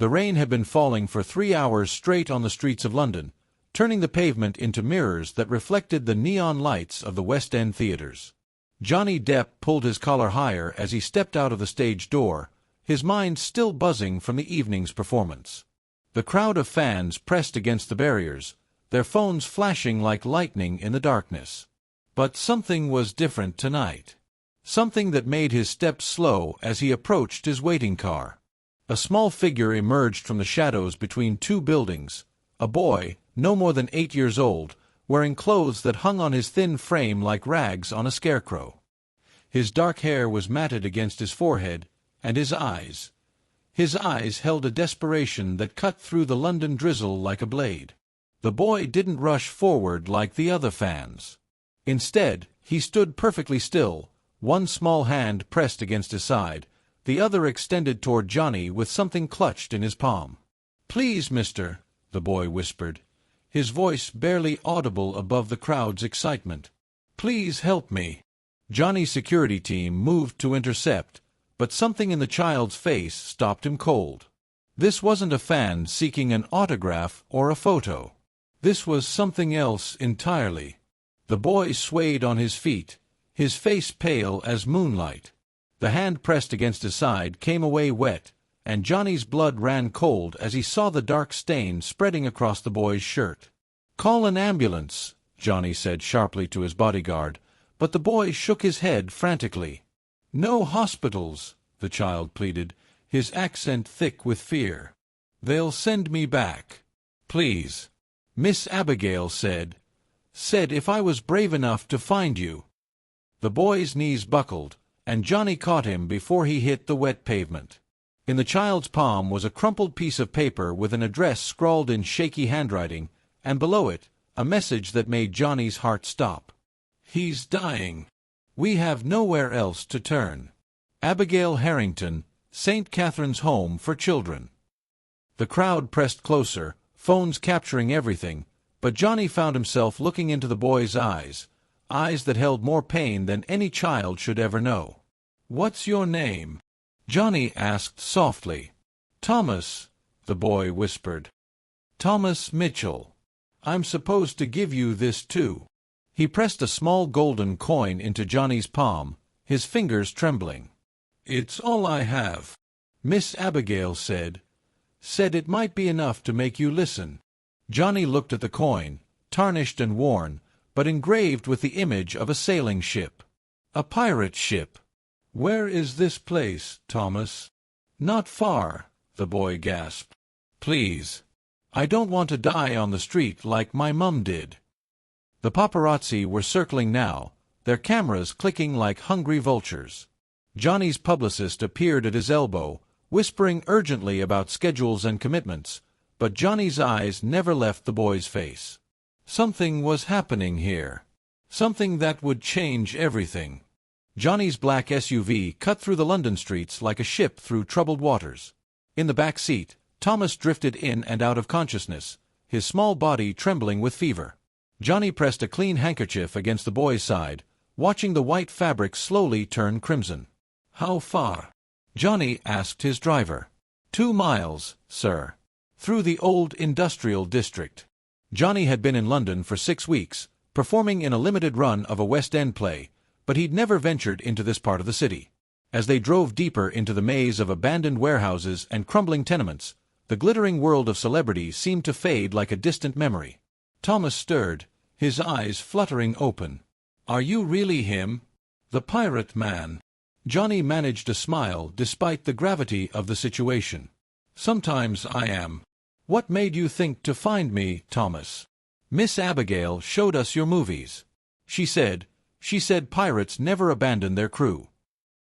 The rain had been falling for 3 hours straight on the streets of London, turning the pavement into mirrors that reflected the neon lights of the West End theatres. Johnny Depp pulled his collar higher as he stepped out of the stage door, his mind still buzzing from the evening's performance. The crowd of fans pressed against the barriers, their phones flashing like lightning in the darkness. But something was different tonight. Something that made his steps slow as he approached his waiting car. A small figure emerged from the shadows between two buildings, a boy, no more than 8 years old, wearing clothes that hung on his thin frame like rags on a scarecrow. His dark hair was matted against his forehead, and his eyes held a desperation that cut through the London drizzle like a blade. The boy didn't rush forward like the other fans. Instead, he stood perfectly still, one small hand pressed against his side, the other extended toward Johnny with something clutched in his palm. "Please, mister," the boy whispered, his voice barely audible above the crowd's excitement. "Please help me." Johnny's security team moved to intercept, but something in the child's face stopped him cold. This wasn't a fan seeking an autograph or a photo. This was something else entirely. The boy swayed on his feet, his face pale as moonlight. The hand pressed against his side came away wet, and Johnny's blood ran cold as he saw the dark stain spreading across the boy's shirt. "Call an ambulance," Johnny said sharply to his bodyguard, but the boy shook his head frantically. "No hospitals," the child pleaded, his accent thick with fear. "They'll send me back. Please. Miss Abigail said if I was brave enough to find you." The boy's knees buckled, and Johnny caught him before he hit the wet pavement. In the child's palm was a crumpled piece of paper with an address scrawled in shaky handwriting, and below it, a message that made Johnny's heart stop. "He's dying. We have nowhere else to turn. Abigail Harrington, St. Catherine's Home for Children." The crowd pressed closer, phones capturing everything, but Johnny found himself looking into the boy's eyes that held more pain than any child should ever know. "What's your name?" Johnny asked softly. "Thomas," the boy whispered. "Thomas Mitchell. I'm supposed to give you this too." He pressed a small golden coin into Johnny's palm, his fingers trembling. "It's all I have. Miss Abigail said it might be enough to make you listen." Johnny looked at the coin, tarnished and worn, but engraved with the image of a sailing ship. A pirate ship. "Where is this place, Thomas?" "Not far," the boy gasped. "Please. I don't want to die on the street like my mum did." The paparazzi were circling now, their cameras clicking like hungry vultures. Johnny's publicist appeared at his elbow, whispering urgently about schedules and commitments, but Johnny's eyes never left the boy's face. Something was happening here. Something that would change everything. Johnny's black SUV cut through the London streets like a ship through troubled waters. In the back seat, Thomas drifted in and out of consciousness, his small body trembling with fever. Johnny pressed a clean handkerchief against the boy's side, watching the white fabric slowly turn crimson. "How far?" Johnny asked his driver. 2 miles, sir. Through the old industrial district." Johnny had been in London for 6 weeks, performing in a limited run of a West End play, but he'd never ventured into this part of the city. As they drove deeper into the maze of abandoned warehouses and crumbling tenements, the glittering world of celebrity seemed to fade like a distant memory. Thomas stirred, his eyes fluttering open. "Are you really him? The pirate man?" Johnny managed a smile despite the gravity of the situation. "Sometimes I am. What made you think to find me, Thomas?" "Miss Abigail showed us your movies. She said pirates never abandon their crew."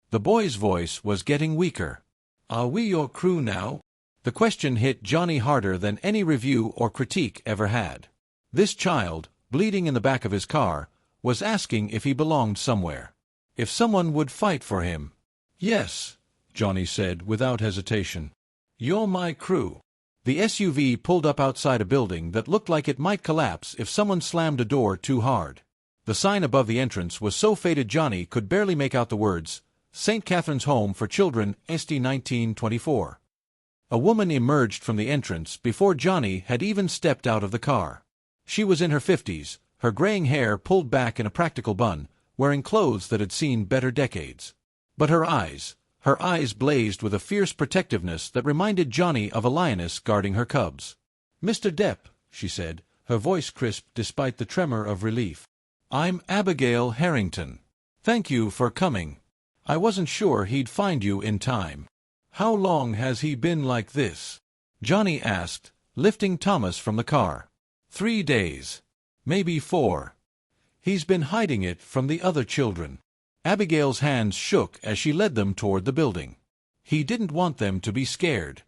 The boy's voice was getting weaker. "Are we your crew now?" The question hit Johnny harder than any review or critique ever had. This child, bleeding in the back of his car, was asking if he belonged somewhere. If someone would fight for him. "Yes," Johnny said without hesitation. "You're my crew." The SUV pulled up outside a building that looked like it might collapse if someone slammed a door too hard. The sign above the entrance was so faded Johnny could barely make out the words, "St. Catherine's Home for Children, St. 1924." A woman emerged from the entrance before Johnny had even stepped out of the car. She was in her 50s, her graying hair pulled back in a practical bun, wearing clothes that had seen better decades. But her eyes blazed with a fierce protectiveness that reminded Johnny of a lioness guarding her cubs. "Mr. Depp," she said, her voice crisp despite the tremor of relief. "I'm Abigail Harrington. Thank you for coming. I wasn't sure he'd find you in time." "How long has he been like this?" Johnny asked, lifting Thomas from the car. 3 days. Maybe 4. He's been hiding it from the other children." Abigail's hands shook as she led them toward the building. "He didn't want them to be scared."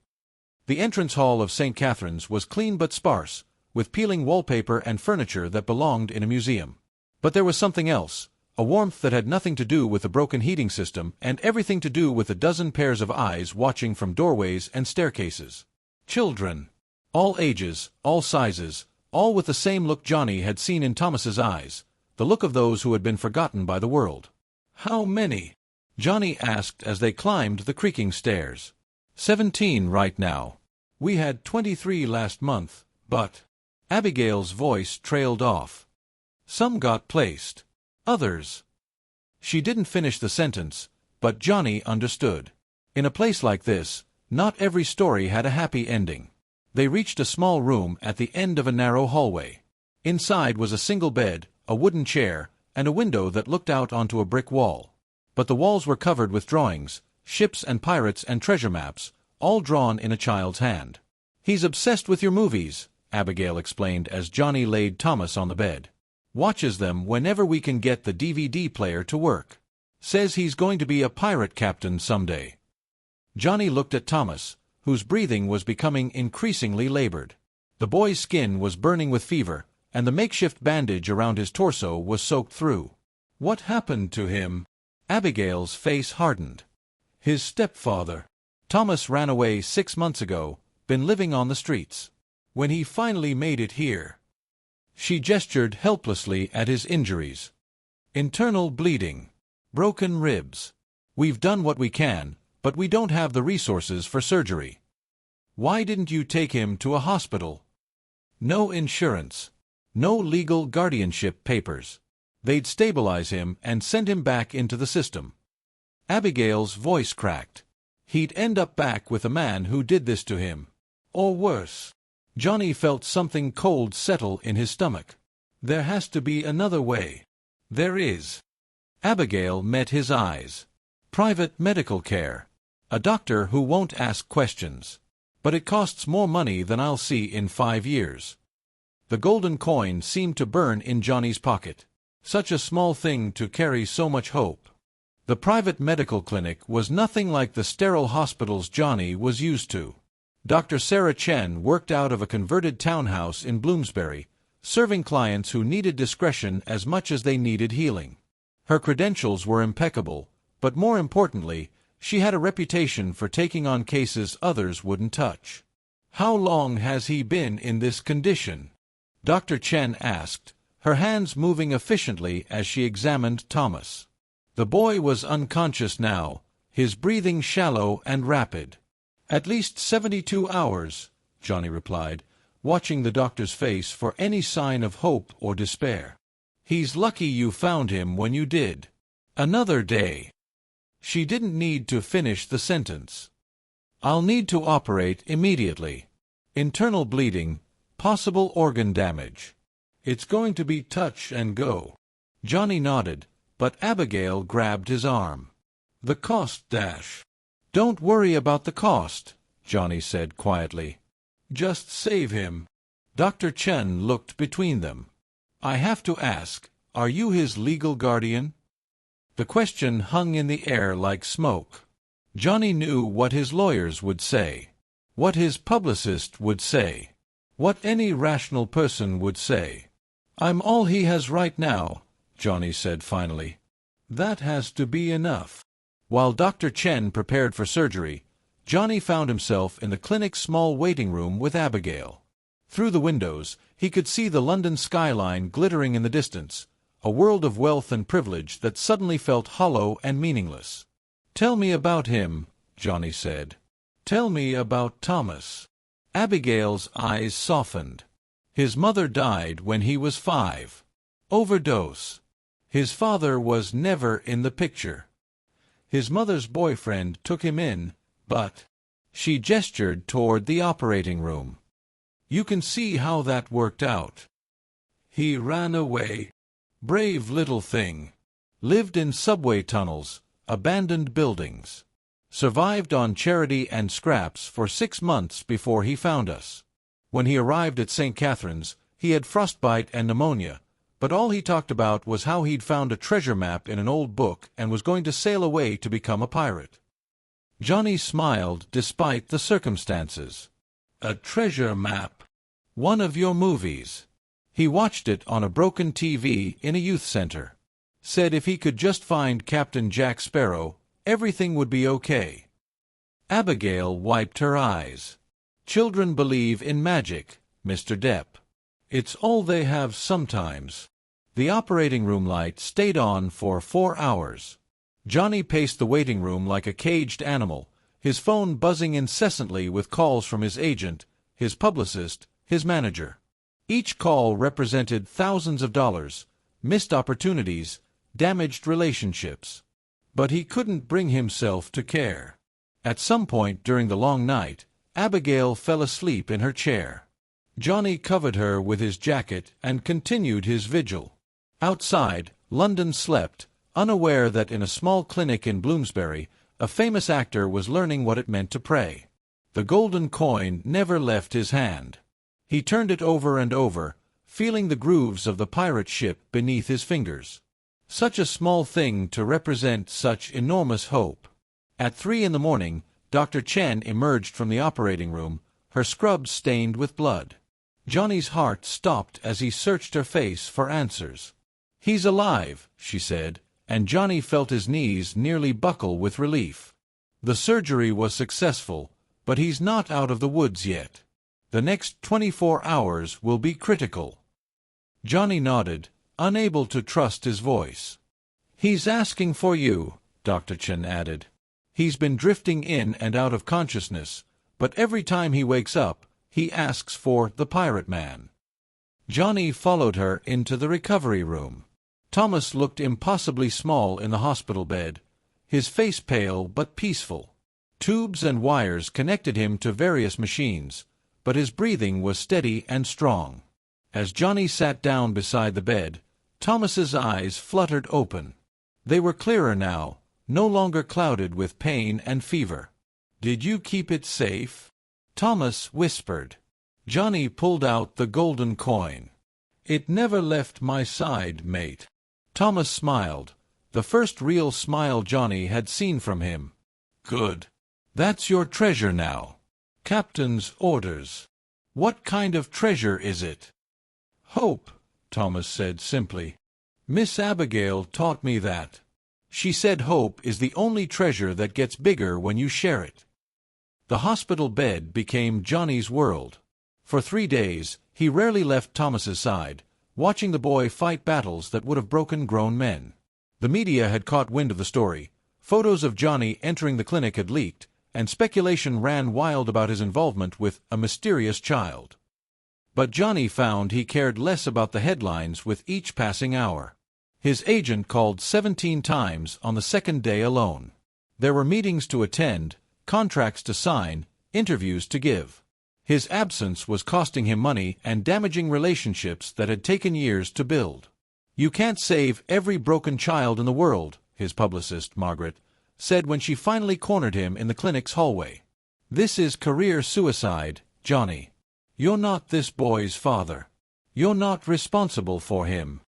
The entrance hall of St. Catherine's was clean but sparse, with peeling wallpaper and furniture that belonged in a museum. But there was something else, a warmth that had nothing to do with the broken heating system and everything to do with a dozen pairs of eyes watching from doorways and staircases. Children. All ages, all sizes, all with the same look Johnny had seen in Thomas's eyes, the look of those who had been forgotten by the world. "How many?" Johnny asked as they climbed the creaking stairs. 17 right now. We had 23 last month, but..." Abigail's voice trailed off. "Some got placed. Others..." She didn't finish the sentence, but Johnny understood. In a place like this, not every story had a happy ending. They reached a small room at the end of a narrow hallway. Inside was a single bed, a wooden chair, and a window that looked out onto a brick wall. But the walls were covered with drawings, ships and pirates and treasure maps, all drawn in a child's hand. "He's obsessed with your movies," Abigail explained as Johnny laid Thomas on the bed. "Watches them whenever we can get the DVD player to work. Says he's going to be a pirate captain someday." Johnny looked at Thomas, whose breathing was becoming increasingly labored. The boy's skin was burning with fever, and the makeshift bandage around his torso was soaked through. "What happened to him?" Abigail's face hardened. "His stepfather. Thomas ran away 6 months ago, been living on the streets. When he finally made it here..." She gestured helplessly at his injuries. "Internal bleeding. Broken ribs. We've done what we can, but we don't have the resources for surgery." "Why didn't you take him to a hospital?" "No insurance. No legal guardianship papers. They'd stabilize him and send him back into the system." Abigail's voice cracked. "He'd end up back with a man who did this to him. Or worse." Johnny felt something cold settle in his stomach. "There has to be another way." "There is." Abigail met his eyes. "Private medical care. A doctor who won't ask questions. But it costs more money than I'll see in 5 years." The golden coin seemed to burn in Johnny's pocket. Such a small thing to carry so much hope. The private medical clinic was nothing like the sterile hospitals Johnny was used to. Dr. Sarah Chen worked out of a converted townhouse in Bloomsbury, serving clients who needed discretion as much as they needed healing. Her credentials were impeccable, but more importantly, she had a reputation for taking on cases others wouldn't touch. "How long has he been in this condition?" Dr. Chen asked, her hands moving efficiently as she examined Thomas. The boy was unconscious now, his breathing shallow and rapid. "At least 72 hours, Johnny replied, watching the doctor's face for any sign of hope or despair. "He's lucky you found him when you did." "Another day." She didn't need to finish the sentence. "I'll need to operate immediately. Internal bleeding, possible organ damage. It's going to be touch and go." Johnny nodded, but Abigail grabbed his arm. "The cost dash." "Don't worry about the cost," Johnny said quietly. "Just save him." Dr. Chen looked between them. "I have to ask, are you his legal guardian?" The question hung in the air like smoke. Johnny knew what his lawyers would say, what his publicist would say, what any rational person would say. "I'm all he has right now," Johnny said finally. "That has to be enough." While Dr. Chen prepared for surgery, Johnny found himself in the clinic's small waiting room with Abigail. Through the windows, he could see the London skyline glittering in the distance, a world of wealth and privilege that suddenly felt hollow and meaningless. "Tell me about him," Johnny said. Tell me about Thomas. Abigail's eyes softened. His mother died when he was 5. Overdose. His father was never in the picture. His mother's boyfriend took him in, but... She gestured toward the operating room. You can see how that worked out. He ran away. Brave little thing. Lived in subway tunnels, abandoned buildings. Survived on charity and scraps for 6 months before he found us. When he arrived at St. Catherine's, he had frostbite and pneumonia, but all he talked about was how he'd found a treasure map in an old book and was going to sail away to become a pirate. Johnny smiled despite the circumstances. A treasure map. One of your movies. He watched it on a broken TV in a youth center. Said if he could just find Captain Jack Sparrow, everything would be okay. Abigail wiped her eyes. Children believe in magic, Mr. Depp. It's all they have sometimes. The operating room light stayed on for 4 hours. Johnny paced the waiting room like a caged animal, his phone buzzing incessantly with calls from his agent, his publicist, his manager. Each call represented thousands of dollars, missed opportunities, damaged relationships. But he couldn't bring himself to care. At some point during the long night, Abigail fell asleep in her chair. Johnny covered her with his jacket and continued his vigil. Outside, London slept, unaware that in a small clinic in Bloomsbury, a famous actor was learning what it meant to pray. The golden coin never left his hand. He turned it over and over, feeling the grooves of the pirate ship beneath his fingers. Such a small thing to represent such enormous hope. At 3 in the morning, Dr. Chen emerged from the operating room, her scrubs stained with blood. Johnny's heart stopped as he searched her face for answers. He's alive, she said, and Johnny felt his knees nearly buckle with relief. The surgery was successful, but he's not out of the woods yet. The next 24 hours will be critical. Johnny nodded, unable to trust his voice. He's asking for you, Dr. Chen added. He's been drifting in and out of consciousness, but every time he wakes up, he asks for the pirate man. Johnny followed her into the recovery room. Thomas looked impossibly small in the hospital bed, his face pale but peaceful. Tubes and wires connected him to various machines, but his breathing was steady and strong. As Johnny sat down beside the bed, Thomas's eyes fluttered open. They were clearer now, no longer clouded with pain and fever. "Did you keep it safe?" Thomas whispered. Johnny pulled out the golden coin. "It never left my side, mate." Thomas smiled, the first real smile Johnny had seen from him. "Good. That's your treasure now. Captain's orders. What kind of treasure is it?" "Hope," Thomas said simply. "Miss Abigail taught me that. She said hope is the only treasure that gets bigger when you share it." The hospital bed became Johnny's world. For 3 days, he rarely left Thomas's side, watching the boy fight battles that would have broken grown men. The media had caught wind of the story. Photos of Johnny entering the clinic had leaked, and speculation ran wild about his involvement with a mysterious child. But Johnny found he cared less about the headlines with each passing hour. His agent called 17 times on the second day alone. There were meetings to attend, contracts to sign, interviews to give. His absence was costing him money and damaging relationships that had taken years to build. "You can't save every broken child in the world," his publicist, Margaret, said when she finally cornered him in the clinic's hallway. "This is career suicide, Johnny. You're not this boy's father. You're not responsible for him."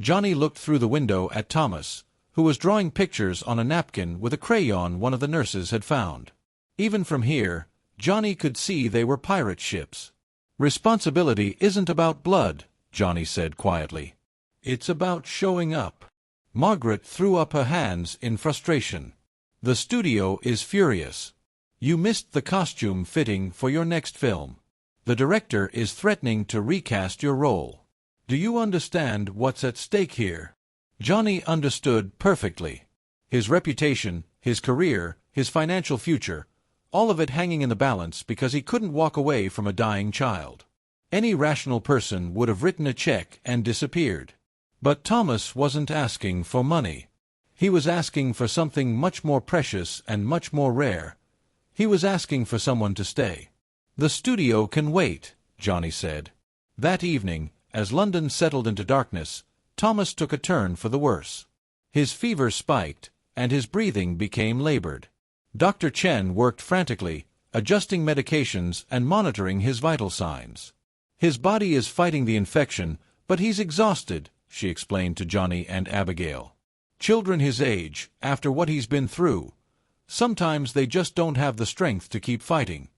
Johnny looked through the window at Thomas, who was drawing pictures on a napkin with a crayon one of the nurses had found. Even from here, Johnny could see they were pirate ships. "Responsibility isn't about blood," Johnny said quietly. "It's about showing up." Margaret threw up her hands in frustration. "The studio is furious. You missed the costume fitting for your next film. The director is threatening to recast your role. Do you understand what's at stake here?" Johnny understood perfectly. His reputation, his career, his financial future, all of it hanging in the balance because he couldn't walk away from a dying child. Any rational person would have written a check and disappeared. But Thomas wasn't asking for money. He was asking for something much more precious and much more rare. He was asking for someone to stay. "The studio can wait," Johnny said. That evening, as London settled into darkness, Thomas took a turn for the worse. His fever spiked, and his breathing became labored. Dr. Chen worked frantically, adjusting medications and monitoring his vital signs. "His body is fighting the infection, but he's exhausted," she explained to Johnny and Abigail. "Children his age, after what he's been through, sometimes they just don't have the strength to keep fighting."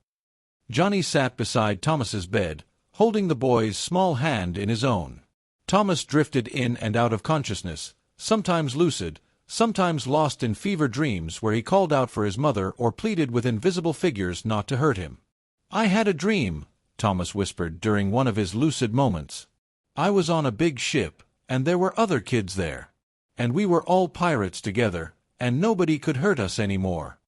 Johnny sat beside Thomas's bed, holding the boy's small hand in his own. Thomas drifted in and out of consciousness, sometimes lucid, sometimes lost in fever dreams where he called out for his mother or pleaded with invisible figures not to hurt him. "I had a dream," Thomas whispered during one of his lucid moments. "I was on a big ship, and there were other kids there. And we were all pirates together, and nobody could hurt us anymore."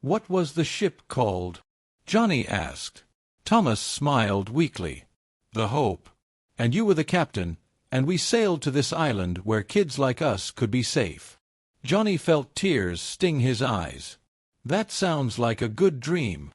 "What was the ship called?" Johnny asked. Thomas smiled weakly. "The Hope. And you were the captain, and we sailed to this island where kids like us could be safe." Johnny felt tears sting his eyes. "That sounds like a good dream."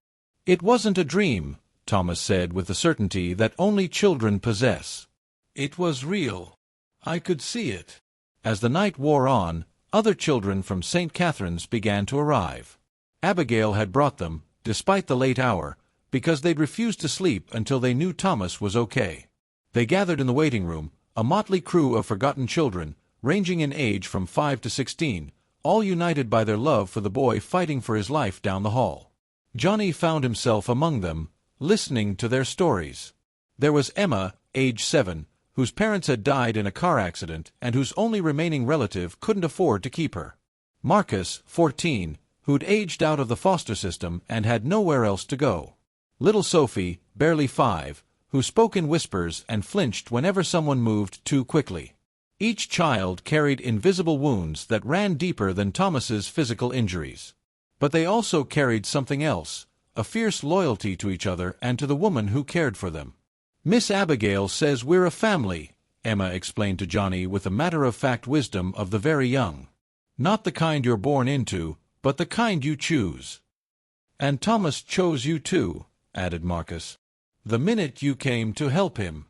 "It wasn't a dream," Thomas said with the certainty that only children possess. "It was real. I could see it." As the night wore on, other children from St. Catherine's began to arrive. Abigail had brought them, despite the late hour, because they'd refused to sleep until they knew Thomas was okay. They gathered in the waiting room, a motley crew of forgotten children, ranging in age from 5 to 16, all united by their love for the boy fighting for his life down the hall. Johnny found himself among them, listening to their stories. There was Emma, age 7, whose parents had died in a car accident and whose only remaining relative couldn't afford to keep her. Marcus, 14, who'd aged out of the foster system and had nowhere else to go. Little Sophie, barely 5, who spoke in whispers and flinched whenever someone moved too quickly. Each child carried invisible wounds that ran deeper than Thomas's physical injuries. But they also carried something else, a fierce loyalty to each other and to the woman who cared for them. "Miss Abigail says we're a family," Emma explained to Johnny with the matter-of-fact wisdom of the very young. "Not the kind you're born into, but the kind you choose." "And Thomas chose you too," added Marcus. "The minute you came to help him.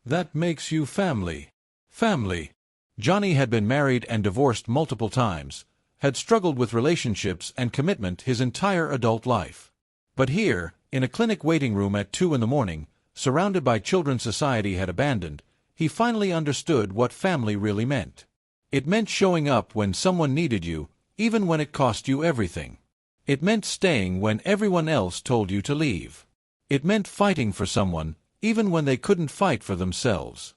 That makes you family." Family. Johnny had been married and divorced multiple times, had struggled with relationships and commitment his entire adult life. But here, in a clinic waiting room at 2 in the morning, surrounded by children society had abandoned, he finally understood what family really meant. It meant showing up when someone needed you, even when it cost you everything. It meant staying when everyone else told you to leave. It meant fighting for someone, even when they couldn't fight for themselves.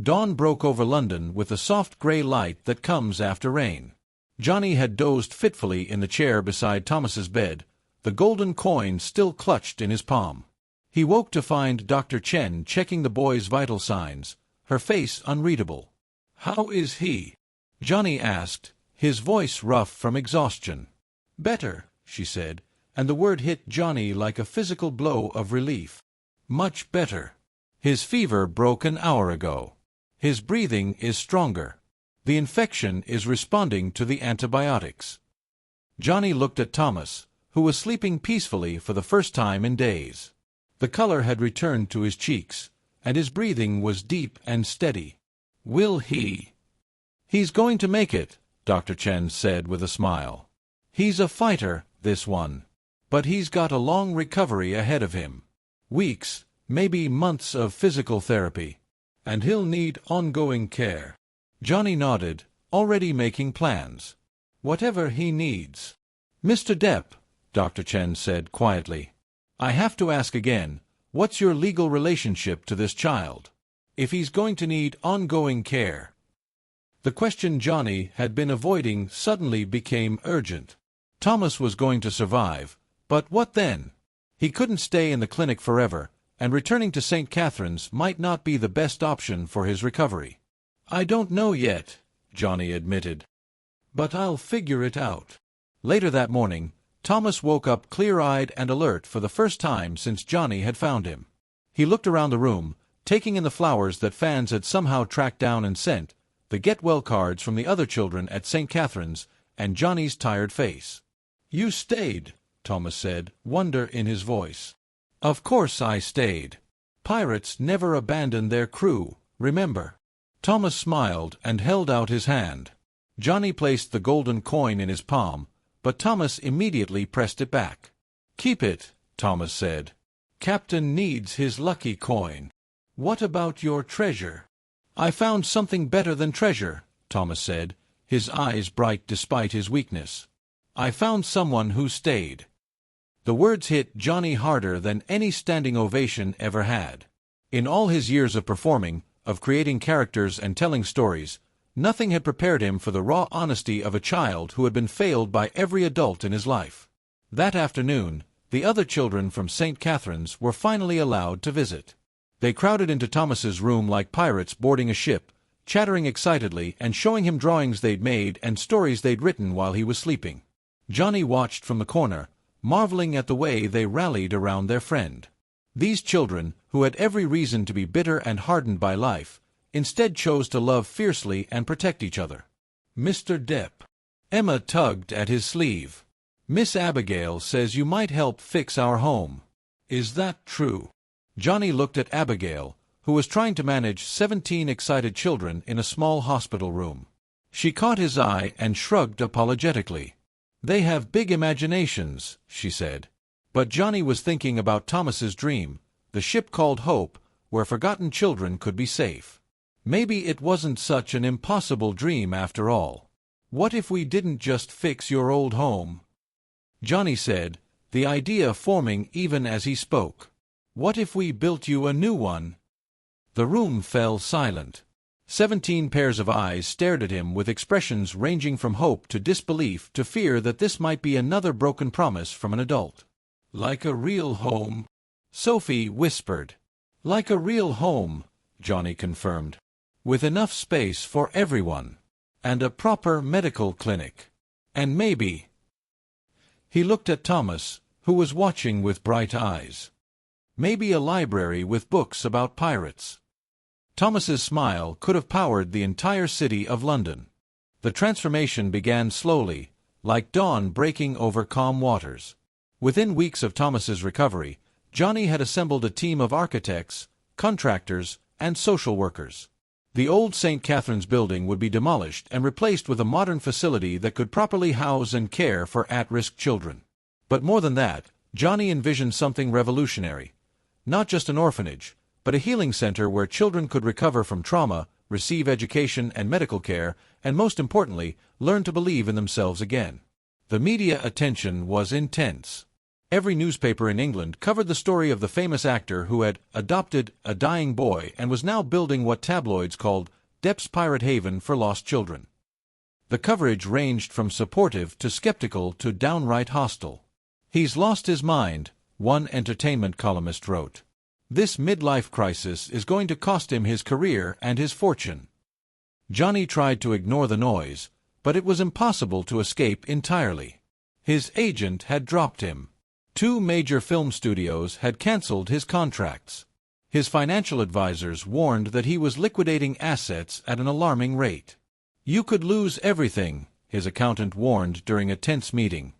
Dawn broke over London with the soft gray light that comes after rain. Johnny had dozed fitfully in the chair beside Thomas's bed, the golden coin still clutched in his palm. He woke to find Dr. Chen checking the boy's vital signs, her face unreadable. "How is he?" Johnny asked, his voice rough from exhaustion. "Better," she said, and the word hit Johnny like a physical blow of relief. "Much better. His fever broke an hour ago. His breathing is stronger. The infection is responding to the antibiotics." Johnny looked at Thomas, who was sleeping peacefully for the first time in days. The color had returned to his cheeks, and his breathing was deep and steady. "Will he?" "He's going to make it," Dr. Chen said with a smile. "He's a fighter, this one. But he's got a long recovery ahead of him. Weeks, maybe months of physical therapy. And he'll need ongoing care." Johnny nodded, already making plans. "Whatever he needs." "Mr. Depp," Dr. Chen said quietly, "I have to ask again, what's your legal relationship to this child? If he's going to need ongoing care." The question Johnny had been avoiding suddenly became urgent. Thomas was going to survive, but what then? He couldn't stay in the clinic forever, and returning to St. Catherine's might not be the best option for his recovery. "I don't know yet," Johnny admitted. "But I'll figure it out." Later that morning, Thomas woke up clear-eyed and alert for the first time since Johnny had found him. He looked around the room, taking in the flowers that fans had somehow tracked down and sent, the get-well cards from the other children at St. Catherine's, and Johnny's tired face. "You stayed," Thomas said, wonder in his voice. "Of course I stayed. Pirates never abandon their crew, remember?" Thomas smiled and held out his hand. Johnny placed the golden coin in his palm, but Thomas immediately pressed it back. "Keep it," Thomas said. "Captain needs his lucky coin." "What about your treasure?" "I found something better than treasure," Thomas said, his eyes bright despite his weakness. "I found someone who stayed." The words hit Johnny harder than any standing ovation ever had. In all his years of performing, of creating characters and telling stories, nothing had prepared him for the raw honesty of a child who had been failed by every adult in his life. That afternoon, the other children from St. Catherine's were finally allowed to visit. They crowded into Thomas's room like pirates boarding a ship, chattering excitedly and showing him drawings they'd made and stories they'd written while he was sleeping. Johnny watched from the corner, marveling at the way they rallied around their friend. These children, who had every reason to be bitter and hardened by life, instead chose to love fiercely and protect each other. "Mr. Depp." Emma tugged at his sleeve. "Miss Abigail says you might help fix our home. Is that true?" Johnny looked at Abigail, who was trying to manage 17 excited children in a small hospital room. She caught his eye and shrugged apologetically. "They have big imaginations," she said. But Johnny was thinking about Thomas's dream, the ship called Hope, where forgotten children could be safe. Maybe it wasn't such an impossible dream after all. "What if we didn't just fix your old home?" Johnny said, the idea forming even as he spoke. "What if we built you a new one?" The room fell silent. 17 pairs of eyes stared at him with expressions ranging from hope to disbelief to fear that this might be another broken promise from an adult. "Like a real home," Sophie whispered. "Like a real home," Johnny confirmed. "With enough space for everyone. And a proper medical clinic. And maybe—" He looked at Thomas, who was watching with bright eyes. "Maybe a library with books about pirates." Thomas's smile could have powered the entire city of London. The transformation began slowly, like dawn breaking over calm waters. Within weeks of Thomas's recovery, Johnny had assembled a team of architects, contractors, and social workers. The old St. Catherine's building would be demolished and replaced with a modern facility that could properly house and care for at-risk children. But more than that, Johnny envisioned something revolutionary. Not just an orphanage, but a healing center where children could recover from trauma, receive education and medical care, and most importantly, learn to believe in themselves again. The media attention was intense. Every newspaper in England covered the story of the famous actor who had adopted a dying boy and was now building what tabloids called Depp's Pirate Haven for lost children. The coverage ranged from supportive to skeptical to downright hostile. "He's lost his mind," one entertainment columnist wrote. "This midlife crisis is going to cost him his career and his fortune." Johnny tried to ignore the noise, but it was impossible to escape entirely. His agent had dropped him. 2 major film studios had cancelled his contracts. His financial advisors warned that he was liquidating assets at an alarming rate. "You could lose everything," his accountant warned during a tense meeting.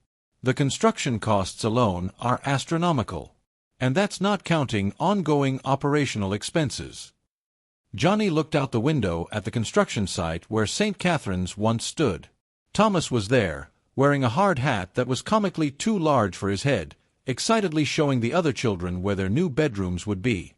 "The construction costs alone are astronomical. And that's not counting ongoing operational expenses." Johnny looked out the window at the construction site where St. Catherine's once stood. Thomas was there, wearing a hard hat that was comically too large for his head, excitedly showing the other children where their new bedrooms would be.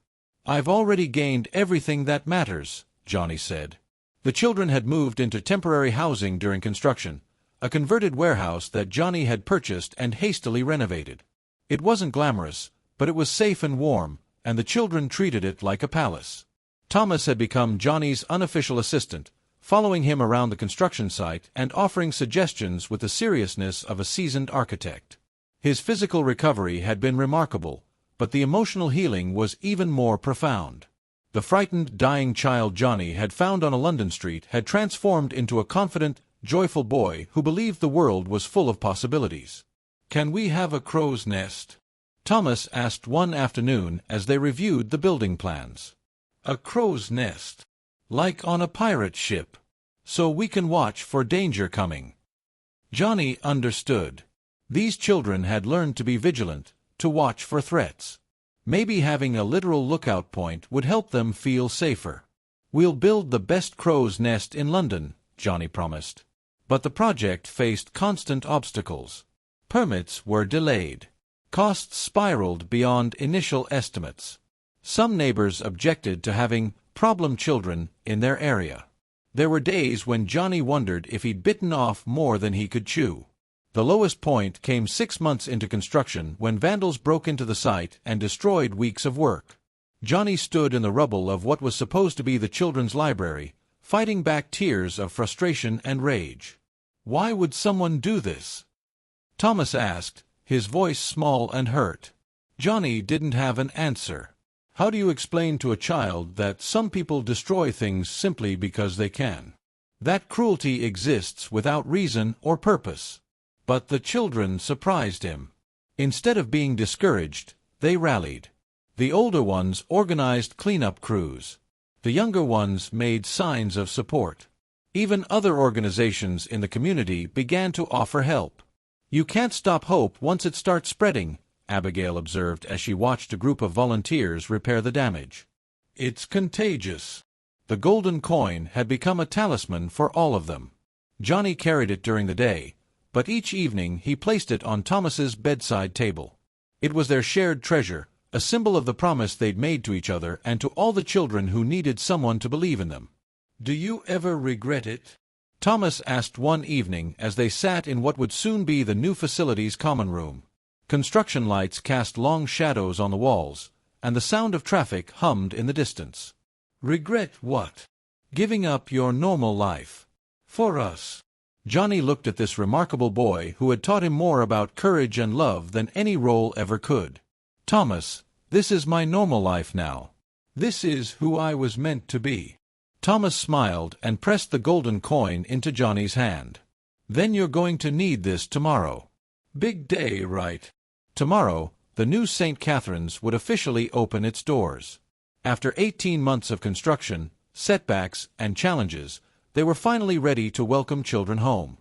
"I've already gained everything that matters," Johnny said. The children had moved into temporary housing during construction, a converted warehouse that Johnny had purchased and hastily renovated. It wasn't glamorous, but it was safe and warm, and the children treated it like a palace. Thomas had become Johnny's unofficial assistant, following him around the construction site and offering suggestions with the seriousness of a seasoned architect. His physical recovery had been remarkable, but the emotional healing was even more profound. The frightened, dying child Johnny had found on a London street had transformed into a confident, joyful boy who believed the world was full of possibilities. "Can we have a crow's nest?" Thomas asked one afternoon as they reviewed the building plans. "A crow's nest? Like on a pirate ship? So we can watch for danger coming." Johnny understood. These children had learned to be vigilant, to watch for threats. Maybe having a literal lookout point would help them feel safer. "We'll build the best crow's nest in London," Johnny promised. But the project faced constant obstacles. Permits were delayed. Costs spiraled beyond initial estimates. Some neighbors objected to having problem children in their area. There were days when Johnny wondered if he'd bitten off more than he could chew. The lowest point came 6 months into construction when vandals broke into the site and destroyed weeks of work. Johnny stood in the rubble of what was supposed to be the children's library, fighting back tears of frustration and rage. "Why would someone do this?" Thomas asked, his voice small and hurt. Johnny didn't have an answer. How do you explain to a child that some people destroy things simply because they can? That cruelty exists without reason or purpose. But the children surprised him. Instead of being discouraged, they rallied. The older ones organized cleanup crews. The younger ones made signs of support. Even other organizations in the community began to offer help. "You can't stop hope once it starts spreading," Abigail observed as she watched a group of volunteers repair the damage. "It's contagious." The golden coin had become a talisman for all of them. Johnny carried it during the day, but each evening he placed it on Thomas's bedside table. It was their shared treasure, a symbol of the promise they'd made to each other and to all the children who needed someone to believe in them. "Do you ever regret it?" Thomas asked one evening as they sat in what would soon be the new facility's common room. Construction lights cast long shadows on the walls, and the sound of traffic hummed in the distance. "Regret what?" "Giving up your normal life. For us." Johnny looked at this remarkable boy who had taught him more about courage and love than any role ever could. "Thomas, this is my normal life now. This is who I was meant to be." Thomas smiled and pressed the golden coin into Johnny's hand. "Then you're going to need this tomorrow. Big day, right?" Tomorrow, the new St. Catherine's would officially open its doors. After 18 months of construction, setbacks, and challenges, they were finally ready to welcome children home.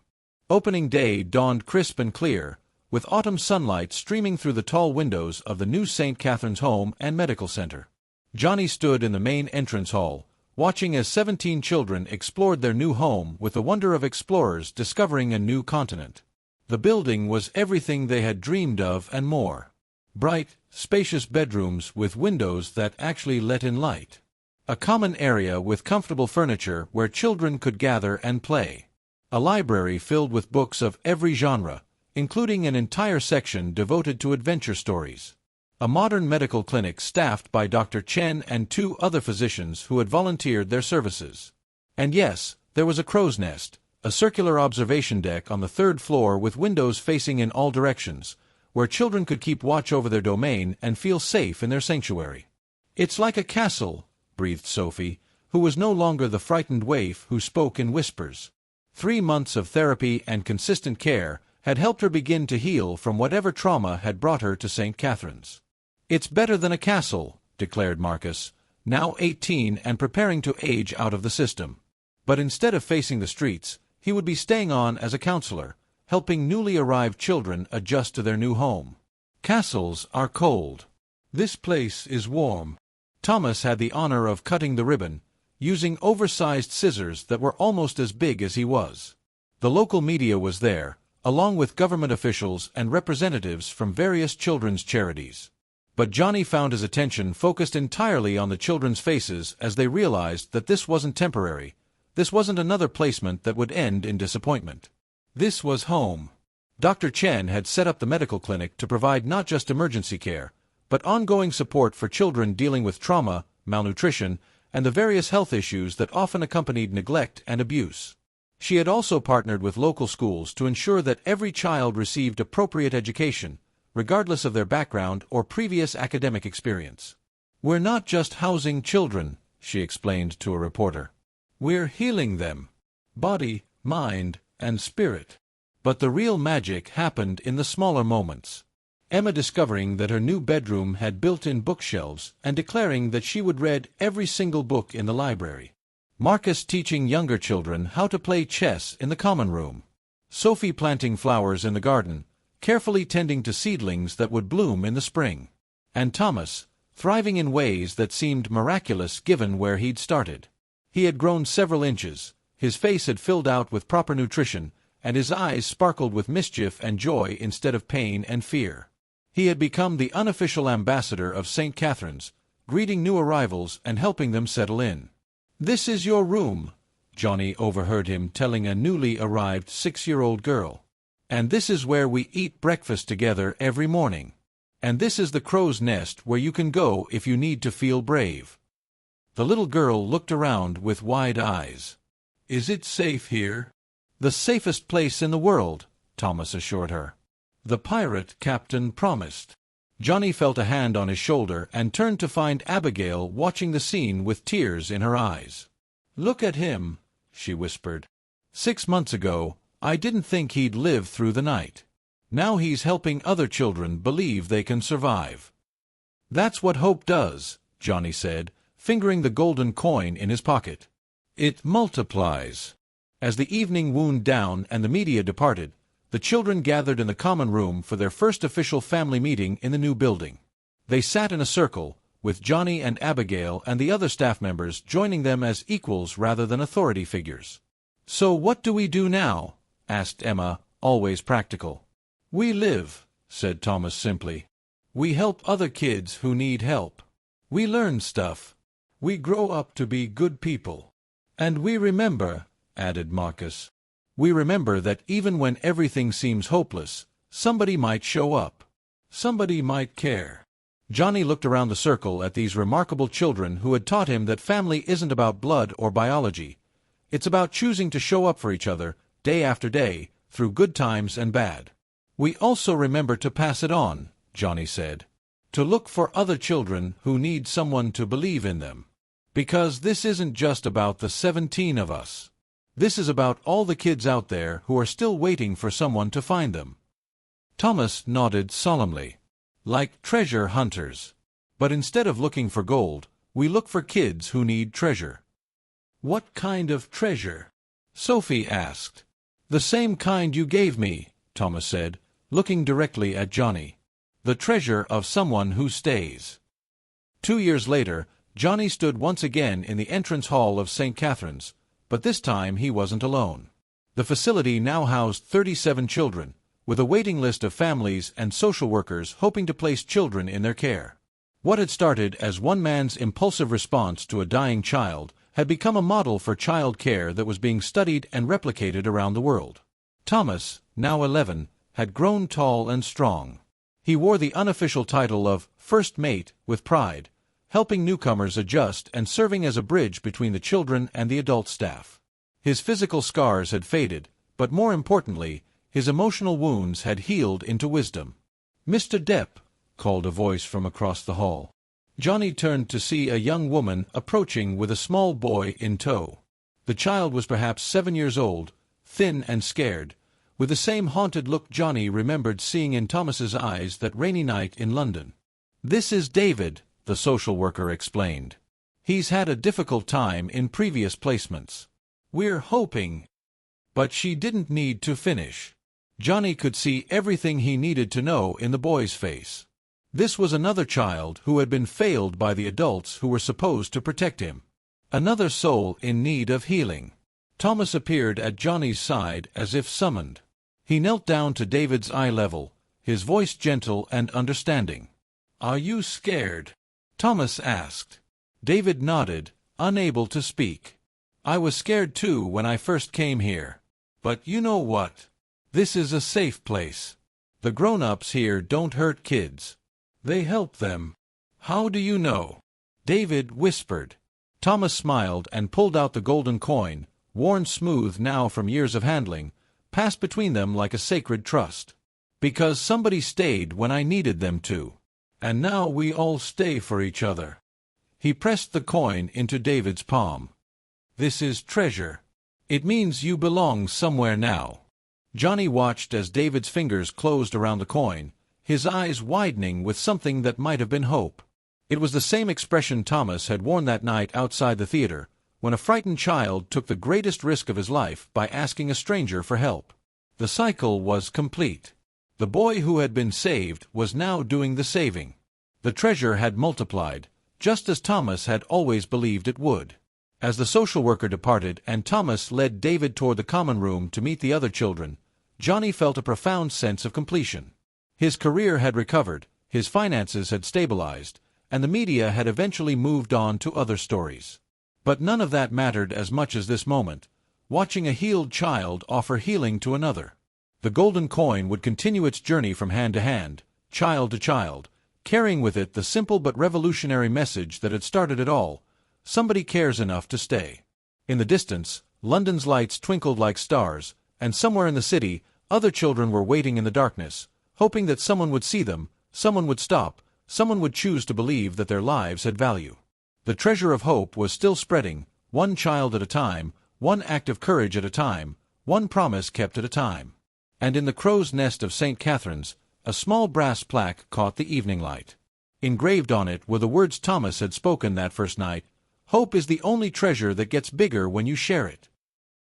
Opening day dawned crisp and clear, with autumn sunlight streaming through the tall windows of the new St. Catherine's Home and Medical Center. Johnny stood in the main entrance hall, watching as 17 children explored their new home with the wonder of explorers discovering a new continent. The building was everything they had dreamed of and more. Bright, spacious bedrooms with windows that actually let in light. A common area with comfortable furniture where children could gather and play. A library filled with books of every genre, including an entire section devoted to adventure stories. A modern medical clinic staffed by Dr. Chen and 2 other physicians who had volunteered their services. And yes, there was a crow's nest, a circular observation deck on the 3rd floor with windows facing in all directions, where children could keep watch over their domain and feel safe in their sanctuary. "It's like a castle," breathed Sophie, who was no longer the frightened waif who spoke in whispers. 3 months of therapy and consistent care had helped her begin to heal from whatever trauma had brought her to St. Catherine's. "It's better than a castle," declared Marcus, now 18 and preparing to age out of the system. But instead of facing the streets, he would be staying on as a counselor, helping newly arrived children adjust to their new home. "Castles are cold. This place is warm." Thomas had the honor of cutting the ribbon, using oversized scissors that were almost as big as he was. The local media was there, along with government officials and representatives from various children's charities. But Johnny found his attention focused entirely on the children's faces as they realized that this wasn't temporary. This wasn't another placement that would end in disappointment. This was home. Dr. Chen had set up the medical clinic to provide not just emergency care, but ongoing support for children dealing with trauma, malnutrition, and the various health issues that often accompanied neglect and abuse. She had also partnered with local schools to ensure that every child received appropriate education, regardless of their background or previous academic experience. "We're not just housing children," she explained to a reporter. "We're healing them. Body, mind, and spirit." But the real magic happened in the smaller moments. Emma discovering that her new bedroom had built-in bookshelves and declaring that she would read every single book in the library. Marcus teaching younger children how to play chess in the common room. Sophie planting flowers in the garden, carefully tending to seedlings that would bloom in the spring. And Thomas, thriving in ways that seemed miraculous given where he'd started. He had grown several inches, his face had filled out with proper nutrition, and his eyes sparkled with mischief and joy instead of pain and fear. He had become the unofficial ambassador of St. Catherine's, greeting new arrivals and helping them settle in. "This is your room," Johnny overheard him telling a newly arrived 6-year-old girl. "And this is where we eat breakfast together every morning. And this is the crow's nest where you can go if you need to feel brave." The little girl looked around with wide eyes. "Is it safe here?" "The safest place in the world," Thomas assured her. "The pirate captain promised." Johnny felt a hand on his shoulder and turned to find Abigail watching the scene with tears in her eyes. "Look at him," she whispered. "6 months ago, I didn't think he'd live through the night. Now he's helping other children believe they can survive." "That's what hope does," Johnny said, fingering the golden coin in his pocket. "It multiplies." As the evening wound down and the media departed, the children gathered in the common room for their first official family meeting in the new building. They sat in a circle, with Johnny and Abigail and the other staff members joining them as equals rather than authority figures. "So what do we do now?" asked Emma, always practical. "We live," said Thomas simply. "We help other kids who need help. We learn stuff. We grow up to be good people. And we remember," added Marcus. "We remember that even when everything seems hopeless, somebody might show up. Somebody might care." Johnny looked around the circle at these remarkable children who had taught him that family isn't about blood or biology. It's about choosing to show up for each other, day after day, through good times and bad. "We also remember to pass it on," Johnny said. "To look for other children who need someone to believe in them. Because this isn't just about the 17 of us. This is about all the kids out there who are still waiting for someone to find them." Thomas nodded solemnly. "Like treasure hunters. But instead of looking for gold, we look for kids who need treasure." "What kind of treasure?" Sophie asked. "The same kind you gave me," Thomas said, looking directly at Johnny. "The treasure of someone who stays." 2 years later, Johnny stood once again in the entrance hall of St. Catherine's, but this time he wasn't alone. The facility now housed 37 children, with a waiting list of families and social workers hoping to place children in their care. What had started as one man's impulsive response to a dying child had become a model for child care that was being studied and replicated around the world. Thomas, now 11, had grown tall and strong. He wore the unofficial title of First Mate with pride, helping newcomers adjust and serving as a bridge between the children and the adult staff. His physical scars had faded, but more importantly, his emotional wounds had healed into wisdom. "Mr. Depp," called a voice from across the hall. Johnny turned to see a young woman approaching with a small boy in tow. The child was perhaps 7 years old, thin and scared, with the same haunted look Johnny remembered seeing in Thomas's eyes that rainy night in London. "This is David," the social worker explained. "He's had a difficult time in previous placements. We're hoping—" But she didn't need to finish. Johnny could see everything he needed to know in the boy's face. This was another child who had been failed by the adults who were supposed to protect him. Another soul in need of healing. Thomas appeared at Johnny's side as if summoned. He knelt down to David's eye level, his voice gentle and understanding. "Are you scared?" Thomas asked. David nodded, unable to speak. "I was scared too when I first came here. But you know what? This is a safe place. The grown-ups here don't hurt kids. They help them." "How do you know?" David whispered. Thomas smiled and pulled out the golden coin, worn smooth now from years of handling, passed between them like a sacred trust. "Because somebody stayed when I needed them to. And now we all stay for each other." He pressed the coin into David's palm. "This is treasure. It means you belong somewhere now. Johnny watched as David's fingers closed around the coin, his eyes widening with something that might have been hope. It was the same expression Thomas had worn that night outside the theater, when a frightened child took the greatest risk of his life by asking a stranger for help. The cycle was complete. The boy who had been saved was now doing the saving. The treasure had multiplied, just as Thomas had always believed it would. As the social worker departed and Thomas led David toward the common room to meet the other children, Johnny felt a profound sense of completion. His career had recovered, his finances had stabilized, and the media had eventually moved on to other stories. But none of that mattered as much as this moment, watching a healed child offer healing to another. The golden coin would continue its journey from hand to hand, child to child, carrying with it the simple but revolutionary message that had started it all: somebody cares enough to stay. In the distance, London's lights twinkled like stars, and somewhere in the city, other children were waiting in the darkness, hoping that someone would see them, someone would stop, someone would choose to believe that their lives had value. The treasure of hope was still spreading, one child at a time, one act of courage at a time, one promise kept at a time. And in the crow's nest of St. Catherine's, a small brass plaque caught the evening light. Engraved on it were the words Thomas had spoken that first night: "Hope is the only treasure that gets bigger when you share it."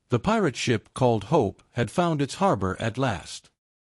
The pirate ship called Hope had found its harbor at last.